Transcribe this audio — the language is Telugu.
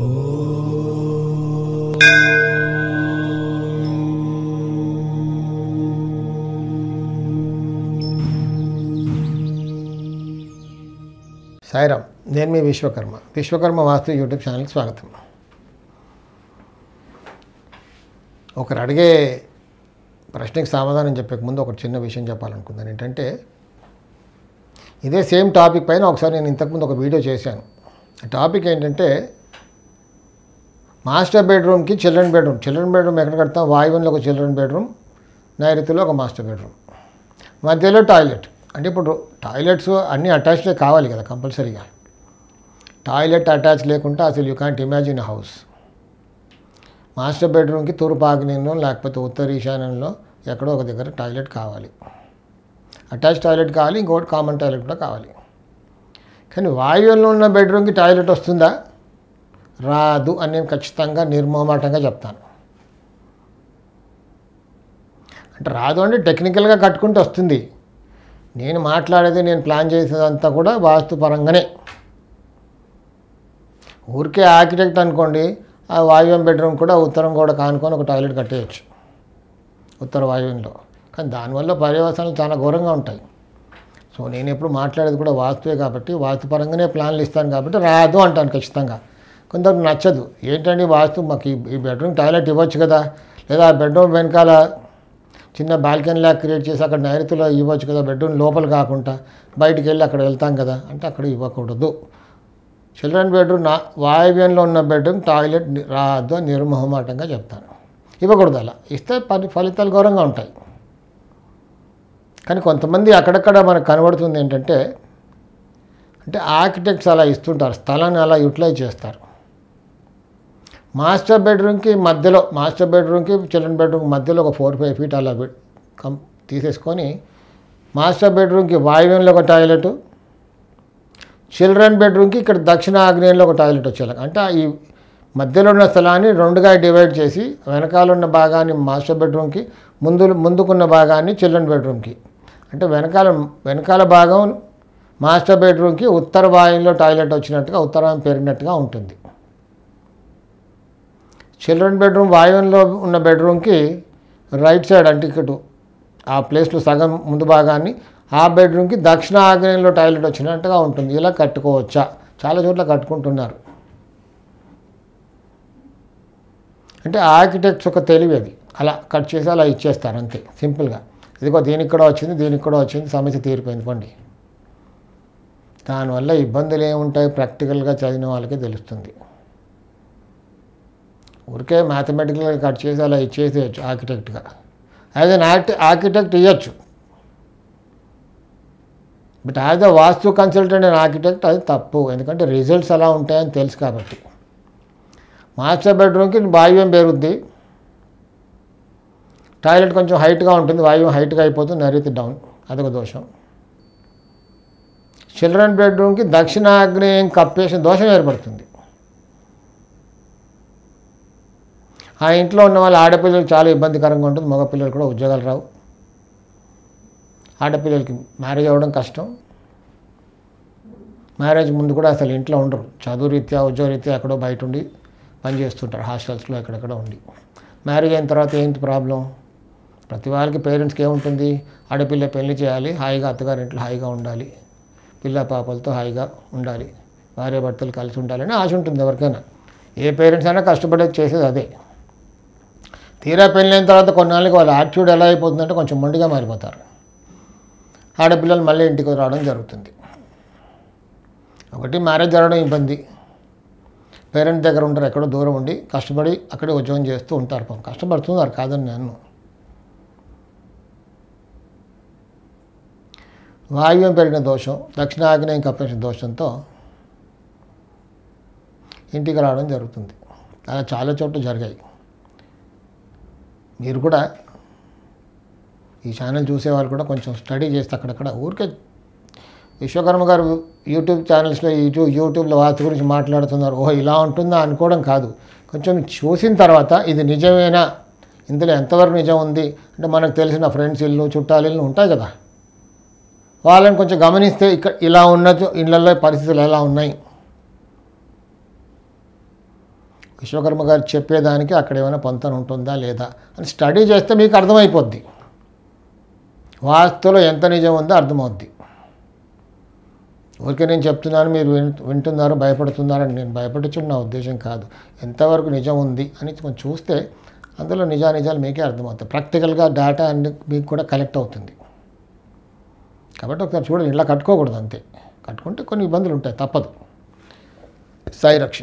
సాయిరామ్, నేను మీ విశ్వకర్మ వాస్తు యూట్యూబ్ ఛానల్కి స్వాగతం. ఒకరు అడిగే ప్రశ్నకి సమాధానం చెప్పే ముందు ఒక చిన్న విషయం చెప్పాలనుకుందాను. ఏంటంటే, ఇదే సేమ్ టాపిక్ పైన ఒకసారి నేను ఇంతకుముందు ఒక వీడియో చేశాను. ఆ టాపిక్ ఏంటంటే, మాస్టర్ బెడ్రూమ్కి చిల్డ్రన్ బెడ్రూమ్ ఎక్కడ కడతాం? వాయువ్యంలో ఒక చిల్డ్రన్ బెడ్రూమ్, నైరుతిలో ఒక మాస్టర్ బెడ్రూమ్, మధ్యలో టాయిలెట్. అంటే ఇప్పుడు టాయిలెట్స్ అన్నీ అటాచ్డే కావాలి కదా కంపల్సరీగా. టాయిలెట్ అటాచ్ లేకుండా అసలు you can't imagine house. Master బెడ్రూమ్కి తూర్పు ఆగ్నేయంలో లేకపోతే ఉత్తర ఈశాన్యంలో ఎక్కడో ఒక దగ్గర టాయిలెట్ కావాలి. అటాచ్ టాయిలెట్ కావాలి, ఇంకోటి కామన్ టాయిలెట్ కూడా కావాలి. కానీ వాయువ్యంలో ఉన్న బెడ్రూమ్కి టాయిలెట్ వస్తుందా? రాదు అని నేను ఖచ్చితంగా నిర్మోహమాటంగా చెప్తాను. అంటే రాదు అంటే టెక్నికల్గా కట్టుకుంటూ వస్తుంది. నేను మాట్లాడేది, నేను ప్లాన్ చేసేదంతా కూడా వాస్తుపరంగానే. ఊరికే ఆర్కిటెక్ట్ అనుకోండి, ఆ వాయువ్యం బెడ్రూమ్ కూడా ఉత్తరం కూడా కానుకొని ఒక టాయిలెట్ కట్టేయచ్చు ఉత్తర వాయువ్యంలో. కానీ దానివల్ల పర్యవసానాలు చాలా ఘోరంగా ఉంటాయి. సో నేను ఎప్పుడు మాట్లాడేది కూడా వాస్తువే కాబట్టి వాస్తుపరంగానే ప్లాన్లు ఇస్తాను కాబట్టి రాదు అంటాను ఖచ్చితంగా. కొందరికి నచ్చదు. ఏంటండి వాస్తు, మాకు ఈ బెడ్రూమ్ టాయిలెట్ ఇవ్వచ్చు కదా, లేదా ఆ బెడ్రూమ్ వెనకాల చిన్న బాల్కనీలా క్రియేట్ చేసి అక్కడ నైరుతిలో ఇవ్వచ్చు కదా, బెడ్రూమ్ లోపల కాకుండా బయటికి వెళ్ళి అక్కడ వెళ్తాం కదా అంటే అక్కడ ఇవ్వకూడదు. చిల్డ్రన్ బెడ్రూమ్ వాయువ్యంలో ఉన్న బెడ్రూమ్ టాయిలెట్ రాదు అని నిర్మోహమాటంగా చెప్తాను. ఇవ్వకూడదు. అలా ఇస్తే ఫలితాలు ఘోరంగా ఉంటాయి. కానీ కొంతమంది అక్కడక్కడ మనకు కనబడుతుంది ఏంటంటే, అంటే ఆర్కిటెక్ట్స్ అలా ఇస్తుంటారు, స్థలాన్ని అలా యూటిలైజ్ చేస్తారు. మాస్టర్ బెడ్రూమ్కి చిల్డ్రన్ బెడ్రూమ్కి మధ్యలో ఒక 4-5 ఫీట్ అలా తీసేసుకొని మాస్టర్ బెడ్రూమ్కి వాయువ్యంలో ఒక టాయిలెట్, చిల్డ్రన్ బెడ్రూమ్కి ఇక్కడ దక్షిణ ఆగ్నేయంలో ఒక టాయిలెట్ వచ్చేలా. అంటే ఈ మధ్యలో ఉన్న స్థలాన్ని రెండుగా డివైడ్ చేసి వెనకాల ఉన్న భాగాన్ని మాస్టర్ బెడ్రూమ్కి, ముందుకున్న భాగాన్ని చిల్డ్రన్ బెడ్రూమ్కి. అంటే వెనకాల భాగం మాస్టర్ బెడ్రూమ్కి ఉత్తర వాయువ్యంలో టాయిలెట్ వచ్చినట్టుగా, ఉత్తరం పెరిగినట్టుగా ఉంటుంది. చిల్డ్రన్ బెడ్రూమ్ వాయువ్యంలో ఉన్న బెడ్రూమ్కి రైట్ సైడ్ అంటే ఇక్కడ ఆ ప్లేస్లో సగం ముందు భాగాన్ని ఆ బెడ్రూమ్కి దక్షిణ ఆగ్నేయంలో టాయిలెట్ వచ్చినట్టుగా ఉంటుంది. ఇలా కట్టుకోవచ్చా? చాలా చోట్ల కట్టుకుంటున్నారు. అంటే ఆర్కిటెక్ట్స్ ఒక తెలివి అది. అలా కట్ చేసి అలా ఇచ్చేస్తారు అంతే సింపుల్గా. ఇదిగో దీనికి కూడా వచ్చింది, సమస్య తీరిపోయింది పండి. దానివల్ల ఇబ్బందులు ఏముంటాయి ప్రాక్టికల్గా చదివిన వాళ్ళకే తెలుస్తుంది. ఊరికే మ్యాథమెటికల్గా కట్ చేసి అలా ఇచ్చేసేయచ్చు ఆర్కిటెక్ట్గా. యాజ్ అన్ ఆర్కిటెక్ట్ ఇవ్వచ్చు, but as a vastu consultant and architect అది తప్పు. ఎందుకంటే రిజల్ట్స్ అలా ఉంటాయని తెలుసు కాబట్టి. మాస్టర్ బెడ్రూమ్కి వాయువ్యం పెరుగుద్ది, టాయిలెట్ కొంచెం హైట్గా ఉంటుంది, వాయువ్యం హైట్గా అయిపోతుంది, నైరుతి డౌన్, అదొక దోషం. చిల్డ్రన్ బెడ్రూమ్కి దక్షిణాగ్నేయం కప్పేసిన దోషం ఏర్పడుతుంది. ఆ ఇంట్లో ఉన్న వాళ్ళ ఆడపిల్లలకు చాలా ఇబ్బందికరంగా ఉంటుంది, మగపిల్లలు కూడా ఉద్యోగాలు రావు. ఆడపిల్లలకి మ్యారేజ్ అవ్వడం కష్టం. మ్యారేజ్ ముందు కూడా అసలు ఇంట్లో ఉండరు, చదువు రీత్యా ఉద్యోగ రీత్యా ఎక్కడో బయట ఉండి పనిచేస్తుంటారు, హాస్టల్స్లో ఎక్కడెక్కడ ఉండి. మ్యారేజ్ అయిన తర్వాత ఏంటి ప్రాబ్లం? ప్రతి వాళ్ళకి పేరెంట్స్కి ఏముంటుంది? ఆడపిల్ల పెళ్లి చేయాలి, హాయిగా అత్తగారింట్లో హాయిగా ఉండాలి, పిల్ల పాపలతో హాయిగా ఉండాలి, భార్య భర్తలు కలిసి ఉండాలని ఆశ ఉంటుంది ఎవరికైనా. ఏ పేరెంట్స్ అయినా కష్టపడేది చేసేది అదే. తీరా పెళ్ళైన తర్వాత కొన్నాళ్ళకి వాళ్ళ యాటిట్యూడ్ ఎలా అయిపోతుందంటే కొంచెం మొండిగా మారిపోతారు. ఆడపిల్లలు మళ్ళీ ఇంటికి రావడం జరుగుతుంది. ఒకటి మ్యారేజ్ జరగడం ఇబ్బంది, పేరెంట్ దగ్గర ఉంటారు, ఎక్కడో దూరం ఉండి కష్టపడి అక్కడే ఉద్యోగం చేస్తూ ఉంటారు. పాపం కష్టపడుతున్నారు, కాదని నేను. వాయువ్యం పెరిగిన దోషం, దక్షిణ ఆగ్నేయం కప్పేసిన దోషంతో ఇంటికి రావడం జరుగుతుంది. అలా చాలా చోట్ల జరిగాయి. మీరు కూడా ఈ ఛానల్ చూసేవాళ్ళు కూడా కొంచెం స్టడీ చేస్తే అక్కడక్కడ ఊరికే విశ్వకర్మ గారు యూట్యూబ్ ఛానల్స్లో యూట్యూబ్లో వాస్తు గురించి మాట్లాడుతున్నారు, ఓహో ఇలా ఉంటుందా అనుకోవడం కాదు. కొంచెం చూసిన తర్వాత ఇది నిజమేనా, ఇందులో ఎంతవరకు నిజం ఉంది అంటే మనకు తెలిసిన ఫ్రెండ్స్ ఇల్లు, చుట్టాల ఇల్లు ఉంటాయి కదా, వాళ్ళని కొంచెం గమనిస్తే ఇక్కడ ఇలా ఉన్న ఇళ్ళల్లో పరిస్థితులు ఎలా ఉన్నాయి, విశ్వకర్మ గారు చెప్పేదానికి అక్కడ ఏమైనా పొంతన ఉంటుందా లేదా అని స్టడీ చేస్తే మీకు అర్థమైపోద్ది. వాస్తులో ఎంత నిజం ఉందో అర్థమవుద్ది. ఊరికే నేను చెప్తున్నాను, మీరు వింటున్నారు, భయపడుతున్నారని. నేను భయపడుచున్న నా ఉద్దేశం కాదు. ఎంతవరకు నిజం ఉంది అని కొంచెం చూస్తే అందులో నిజాలు మీకే అర్థమవుతాయి. ప్రాక్టికల్గా డేటా అన్ని మీకు కూడా కలెక్ట్ అవుతుంది. కాబట్టి ఒకసారి చూడండి, ఇలా కట్టుకోకూడదు అంతే. కట్టుకుంటే కొన్ని ఇబ్బందులు ఉంటాయి, తప్పదు. సాయి రక్ష.